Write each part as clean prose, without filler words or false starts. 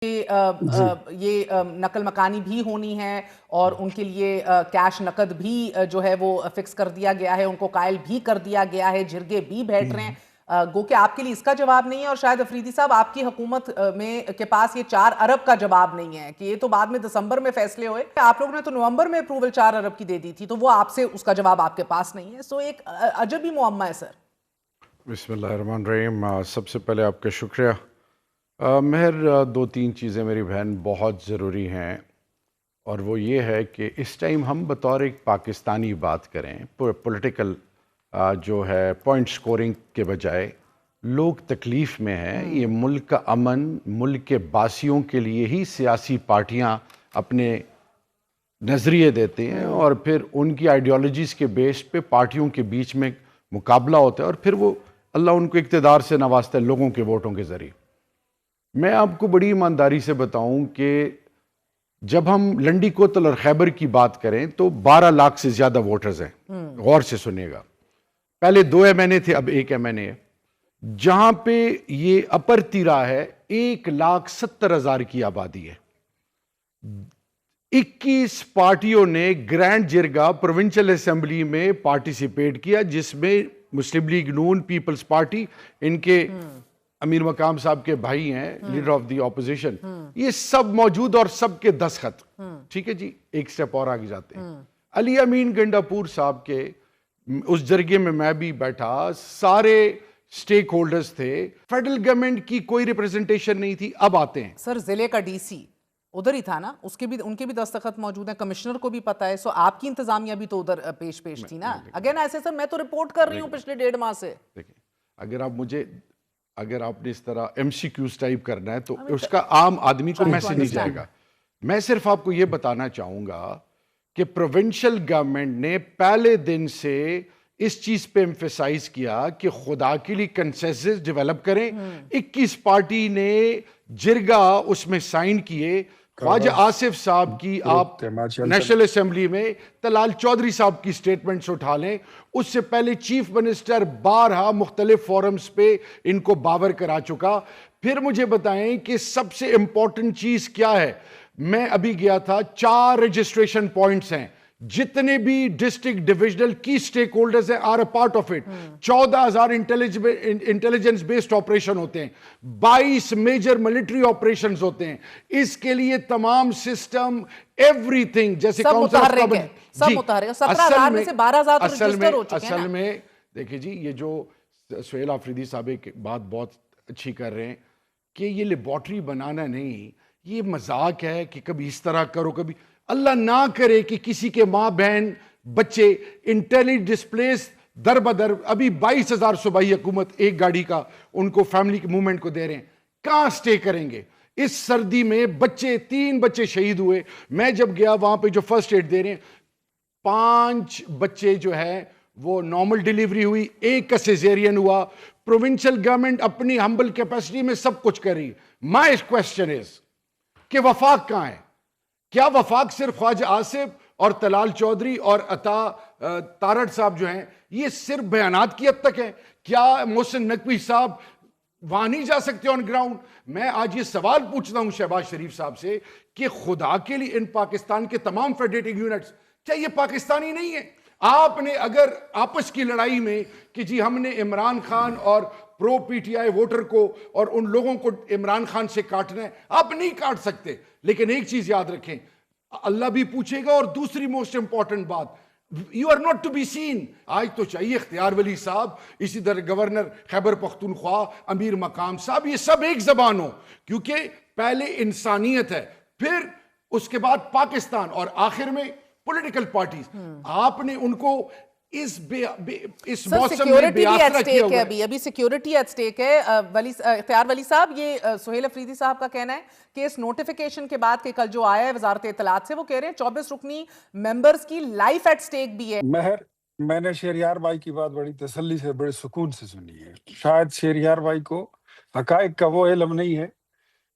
جی یہ نقل مکانی بھی ہونی ہے اور ان کے لیے کیش نقد بھی جو ہے وہ فکس کر دیا گیا ہے، ان کو قائل بھی کر دیا گیا ہے، جرگے بھی بیٹھ رہے ہیں، گو کہ آپ کے لیے اس کا جواب نہیں ہے، اور شاید افریدی صاحب آپ کی حکومت میں کے پاس یہ 4 ارب کا جواب نہیں ہے کہ یہ تو بعد میں دسمبر میں فیصلے ہوئے، آپ لوگوں نے تو نومبر میں اپروول 4 ارب کی دے دی تھی، تو وہ آپ سے اس کا جواب آپ کے پاس نہیں ہے، سو ایک عجب ہی معمہ ہے سر۔ بسم اللہ الرحمن الرحیم۔ سب سے پہلے آپ کا شکریہ۔ مہر، 2-3 چیزیں میری بہن بہت ضروری ہیں، اور وہ یہ ہے کہ اس ٹائم ہم بطور ایک پاکستانی بات کریں، پولیٹیکل جو ہے پوائنٹ سکورنگ کے بجائے لوگ تکلیف میں ہیں۔ یہ ملک کا امن، ملک کے باسیوں کے لیے ہی سیاسی پارٹیاں اپنے نظریے دیتے ہیں، اور پھر ان کی آئیڈیالوجیز کے بیس پہ پارٹیوں کے بیچ میں مقابلہ ہوتا ہے، اور پھر وہ اللہ ان کو اقتدار سے نوازتا ہے لوگوں کے ووٹوں کے ذریعے۔ میں آپ کو بڑی ایمانداری سے بتاؤں کہ جب ہم لنڈی کوتل اور خیبر کی بات کریں تو 12 لاکھ سے زیادہ ووٹرز ہیں۔ غور سے سنیے گا، پہلے 2 MNA تھے، اب 1 MNA ہے۔ جہاں پہ یہ اپر تیرا ہے، 1,70,000 کی آبادی ہے۔ 21 پارٹیوں نے گرینڈ جرگا پروونشل اسمبلی میں پارٹیسپیٹ کیا، جس میں مسلم لیگ نون، پیپلز پارٹی، ان کے امیر مقام صاحب کے بھائی ہیں، لیڈر آف دی اپوزیشن، یہ سب موجود اور سب کے دستخط۔ ٹھیک ہے جی، ایک سٹیپ اور آگے جاتے ہیں۔ علی امین گنڈاپور صاحب کے اس جرگے میں بھی بیٹھا، سارے سٹیک ہولڈرز تھے، فیڈرل گورنمنٹ کی کوئی ریپریزنٹیشن نہیں تھی۔ اب آتے ہیں سر، ضلع کا ڈی سی ادھر ہی تھا نا، ان کے بھی دستخط موجود ہیں، کمشنر کو بھی پتا ہے، سو آپ کی انتظامیہ بھی تو ادھر پیش تھی نا۔ اگین ایسے سر، میں تو رپورٹ کر رہی ہوں پچھلے 1.5 ماہ سے۔ دیکھیں، اگر آپ نے اس طرح MCQs ٹائپ کرنا ہے تو اس کا عام آدمی کو میسج نہیں جائے گا۔ میں صرف آپ کو یہ بتانا چاہوں گا کہ پروونشل گورنمنٹ نے پہلے دن سے اس چیز پہ ایمفیسائز کیا کہ خدا کے لیے کنسنسس ڈیولپ کریں۔ 21 پارٹی نے جرگا اس میں سائن کیے۔ خواجہ آصف صاحب کی آپ نیشنل اسمبلی میں طلال چودھری صاحب کی سٹیٹمنٹس اٹھا لیں، اس سے پہلے چیف منسٹر بارہا مختلف فورمز پہ ان کو باور کرا چکا۔ پھر مجھے بتائیں کہ سب سے امپورٹنٹ چیز کیا ہے؟ میں ابھی گیا تھا، 4 رجسٹریشن پوائنٹس ہیں، جتنے بھی ڈسٹرکٹ ڈیویژنل کی سٹیک ہولڈرز ہیں are a part of it. 14,000 intelligence based operation ہوتے ہیں، 22 میجر ملٹری آپریشنز ہوتے ہیں۔ اس کے لیے تمام سسٹم، ایوری تھنگ، جیسے سب متحرک ہے، سب متحرک، 17,000 میں سے 12,000 تو رجسٹر ہو چکے ہیں نا۔ اصل میں دیکھیں جی، یہ جو سہیل آفریدی صاحب ایک بات بہت اچھی کر رہے ہیں کہ یہ لیبارٹری بنانا نہیں، یہ مذاق ہے کہ کبھی اس طرح کرو، کبھی اللہ نہ کرے کہ کسی کے ماں بہن بچے انٹیلی ڈسپلیس در بدر۔ ابھی 22,000 صوبائی حکومت ایک گاڑی کا ان کو فیملی کے موومنٹ کو دے رہے ہیں، کہاں سٹے کریں گے اس سردی میں؟ بچے 3 بچے شہید ہوئے۔ میں جب گیا وہاں پہ جو فرسٹ ایڈ دے رہے ہیں، 5 بچے جو ہے وہ نارمل ڈیلیوری ہوئی، 1 کا سیزیرین ہوا۔ پروونشل گورنمنٹ اپنی ہمبل کیپیسٹی میں سب کچھ کر رہی ہے۔ مائی کوسچن از کہ وفاق کہاں ہے؟ کیا وفاق صرف خواجہ آصف اور طلال چودھری اور عطا تارڑ صاحب جو ہیں، یہ صرف بیانات کی حد تک ہے؟ کیا محسن نقوی صاحب وہاں نہیں جا سکتے آن گراؤنڈ؟ میں آج یہ سوال پوچھتا ہوں شہباز شریف صاحب سے کہ خدا کے لیے ان پاکستان کے تمام فیڈریٹنگ یونٹس، کیا یہ پاکستانی نہیں ہے؟ آپ نے اگر آپس کی لڑائی میں کہ جی ہم نے عمران خان اور پرو PTI ووٹر کو اور ان لوگوں کو عمران خان سے کاٹنا ہے، آپ نہیں کاٹ سکتے۔ لیکن ایک چیز یاد رکھیں، اللہ بھی پوچھے گا، اور دوسری موسٹ امپورٹنٹ بات، you are not to be seen. آج تو چاہیے اختیار ولی صاحب، اسی طرح گورنر خیبر پختونخوا، امیر مقام صاحب، یہ سب ایک زبان ہو، کیونکہ پہلے انسانیت ہے، پھر اس کے بعد پاکستان، اور آخر میں پولیٹیکل پارٹیز۔ آپ نے ان کو اس موسم میں بے آسرا کیا ہوا ہے۔ ابھی سیکیورٹی ایٹ سٹیک ہے۔ اختیار ولی صاحب، یہ سہیل افریدی صاحب کا کہنا ہے کہ اس نوٹیفیکیشن کے بعد کہ کل جو آیا ہے وزارت اطلاعات سے، وہ کہہ رہے ہیں 24 رکنی ممبرز کی لائف ایٹ سٹیک بھی ہے۔ مہر، میں نے شہریار بھائی کی بات بڑی تسلی سے، بڑے سکون سے سنی ہے۔ شاید شہریار بھائی کو حقائق کا وہ علم نہیں ہے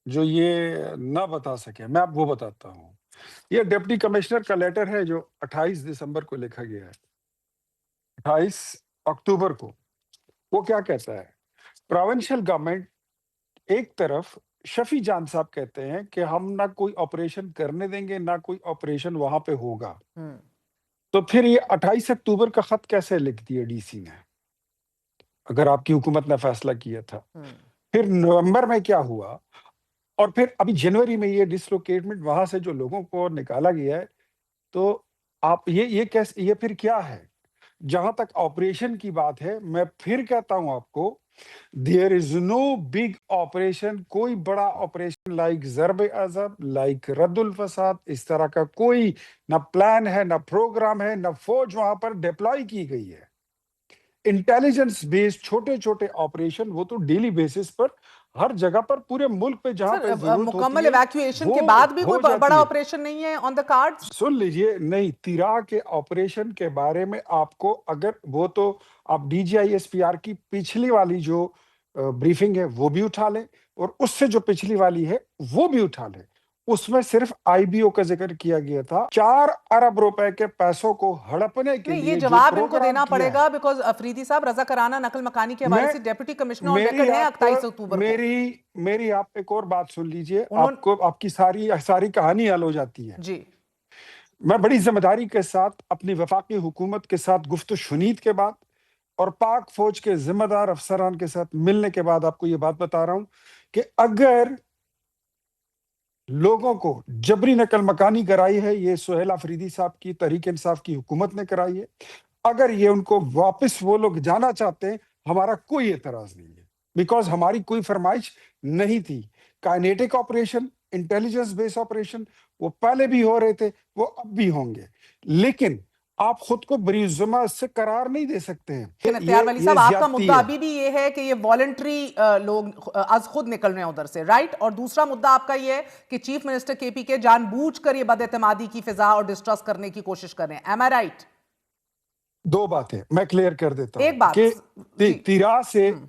جو یہ نہ بتا سکے، میں آپ کو بتاتا ہوں۔ یہ ڈپٹی کمشنر کا لیٹر ہے جو 28 دسمبر کو لکھا گیا ہے، 28 اکتوبر کو۔ وہ کیا کہتا ہے؟ پروونشل گورنمنٹ ایک طرف شفیع جان صاحب کہتے ہیں کہ ہم نہ کوئی آپریشن کرنے دیں گے، نہ کوئی آپریشن وہاں پہ ہوگا، ہوں، تو پھر یہ 28 اکتوبر کا خط کیسے لکھ دیا ڈی سی نے اگر آپ کی حکومت نے فیصلہ کیا تھا؟ ہوں۔ پھر نومبر میں کیا ہوا؟ اور پھر ابھی جنوری میں یہ ڈسلوکیٹمنٹ وہاں سے جو لوگوں کو نکالا گیا ہے، تو آپ یہ کیسے، یہ پھر کیا ہے؟ جہاں تک آپریشن کی بات ہے، میں پھر کہتا ہوں آپ کو، دیر از نو بگ آپریشن، کوئی بڑا operation like Zarb Azb, like رد الفساد، اس طرح کا کوئی نہ پلان ہے، نہ پروگرام ہے، نہ فوج وہاں پر ڈپلائی کی گئی ہے۔ انٹیلیجنس بیس چھوٹے چھوٹے آپریشن وہ تو ڈیلی بیسس پر ہر جگہ پر پورے ملک پہ جہاں پہ سر ضرورت ہوتی مکمل ہے ایویکویشن کے وہ بعد بھی ہو کوئی بڑا جاتی ہے۔ آپریشن نہیں ہے آن دا کارڈز؟ سن لیجئے، نہیں، تیرا کے آپریشن کے بارے میں آپ کو اگر وہ تو آپ D G I S P R کی پچھلی والی جو بریفنگ ہے وہ بھی اٹھا لیں، اور اس سے جو پچھلی والی ہے وہ بھی اٹھا لیں۔ اس میں صرف آئی بی او کا ذکر کیا گیا تھا، 4 ارب روپے کے پیسوں کو ہڑپنے کے نہیں، یہ لیے جو جواب ان کو پروگرام دینا کیا پڑے ہے۔ گا بیکاز افریدی صاحب رضا کرانہ نقل مکانی کے حوالے میں سے ڈیپٹی کمشنر آن میری ریکارڈ ہیں آپ 28 اکتوبر کو۔ میری آپ ایک اور بات سن لیجئے، انہوں آپ کی ساری کہانی حل ہو جاتی ہے۔ جی میں بڑی ذمہ داری کے ساتھ اپنی وفاقی حکومت کے ساتھ گفت و شنید کے بعد اور پاک فوج کے ذمہ دار افسران کے ساتھ ملنے کے بعد آپ کو یہ بات بتا رہا ہوں کہ اگر لوگوں کو جبری نقل مکانی کرائی ہے، یہ سہیل آفریدی صاحب کی تحریک انصاف کی حکومت نے کرائی ہے، اگر یہ ان کو واپس وہ لوگ جانا چاہتے ہیں، ہمارا کوئی اعتراض نہیں ہے، بیکاز ہماری کوئی فرمائش نہیں تھی۔ کائنیٹک آپریشن، انٹیلیجنس بیس آپریشن وہ پہلے بھی ہو رہے تھے، وہ اب بھی ہوں گے، لیکن آپ خود کو بری ذمہ سے قرار نہیں دے سکتے ہیں۔ لیکن اختیار ولی صاحب، آپ کا زیادتی مدعا ہے۔ ابھی بھی یہ ہے کہ یہ والنٹری لوگ از خود نکل رہے ہیں ادھر سے، رائٹ؟ اور دوسرا مدعا آپ کا یہ ہے کہ چیف منسٹر کے پی کے جان بوجھ کر یہ بد اعتمادی کی فضا اور ڈسٹرسٹ کرنے کی کوشش کر رہے ہیں، ایم آئی رائٹ؟ دو باتیں میں کلیئر کر دیتا ایک ہوں بات کہ جی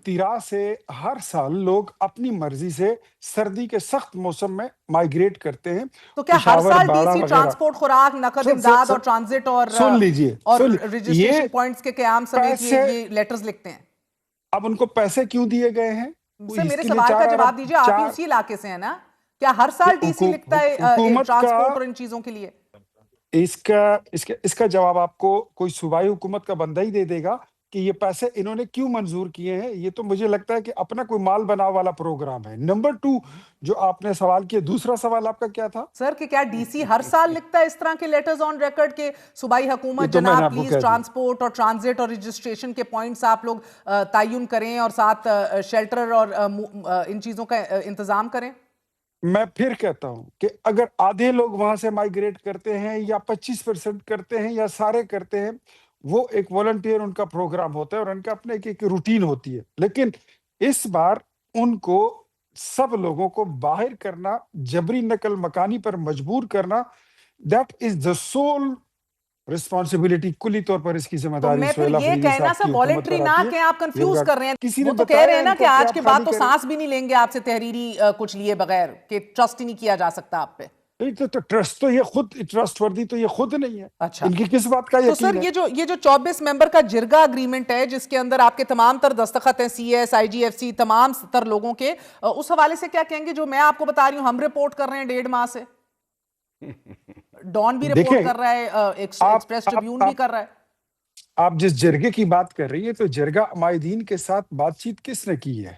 تیرا سے ہر سال لوگ اپنی مرضی سے سردی کے سخت موسم میں مائیگریٹ کرتے ہیں، تو کیا ہر پشاور، سال ڈی باڑہ سی وغیرہ۔ ٹرانسپورٹ، خوراک، نقد امداد اور ٹرانزٹ اور سن لیجئے، یہ رجسٹریشن پوائنٹس کے قیام سمیت پیسے یہ لیٹرز لکھتے ہیں؟ اب ان کو پیسے کیوں دیے گئے ہیں؟ سر اس میرے کے لیے سوال کا 4 جواب ارب دیجئے، آپ بھی اسی علاقے سے ہیں نا؟ کیا ہر سال ڈی سی لکھتا ہے حکومت ٹرانسپورٹ کا اور ان چیزوں کے لیے؟ اس کا جواب آپ کو کوئی صوبائی حکومت کا بندہ ہی دے دے گا کہ یہ پیسے انہوں نے کیوں منظور کیے ہیں۔ یہ تو مجھے لگتا ہے کہ اپنا کوئی مال بناو والا پروگرام ہے۔ نمبر 2 جو آپ نے سوال کیا، دوسرا سوال آپ کا کیا تھا؟ سر کہ کیا ڈی سی ہر سال لکھتا ہے اس طرح کے لیٹرز آن ریکارڈ کے صوبائی یہ حکومت تو میں نے جناب آپ کو پلیز کہہ دیا۔ ٹرانسپورٹ اور ٹرانزٹ اور رجسٹریشن کے پوائنٹس آپ لوگ تعین کریں اور ساتھ شیلٹر اور ان چیزوں کا انتظام کریں؟ میں پھر کہتا ہوں کہ اگر آدھے لوگ وہاں سے مائیگریٹ کرتے ہیں یا 25% کرتے ہیں یا سارے کرتے ہیں، وہ ایک والنٹیئر ان کا پروگرام ہوتا ہے اور ان کا اپنے ایک روٹین ہوتی ہے، لیکن اس بار ان کو سب لوگوں کو باہر کرنا، جبری نقل مکانی پر مجبور کرنا، that is the civil responsibility, کلی طور پر اس کی ذمہ تو داری میں پھر سہیل یہ آفریدی کہنا صاحب سا کی حکومت والنٹری پر نہ آتی ہے۔ کہ آپ کنفیوز کر رہے ہیں، کسی نے وہ تو کہہ رہے بتایا ہیں نا ان کہ کو کہ آج آپ کے بعد خالی تو کریں۔ سانس بھی نہیں لیں گے آپ سے تحریری کچھ لیے بغیر، کہ ٹرسٹ ہی نہیں کیا جا سکتا آپ پہ۔ ٹرسٹ تو یہ خود ٹرسٹ وردی تو یہ خود نہیں ہے، اچھا، ان کی کس بات کا تو سر یقین ہے؟ یہ جو 24 ممبر کا جرگا اگریمنٹ ہے جس کے اندر آپ کے تمام تر دستخط ہیں، سی ایس، آئی جی ایف سی، تمام تر لوگوں کے، اس حوالے سے کیا کہیں گے؟ جو میں آپ کو بتا رہی ہوں ہم رپورٹ کر رہے ہیں 1.5 ماہ سے، ڈان بھی دیکھیں، رپورٹ کر رہا ہے، ایکسپریس ٹریبیون بھی کر رہا ہے۔ آپ جس جرگے کی بات کر رہی ہیں تو جرگہ معاہدین کے ساتھ بات چیت کس نے کی ہے؟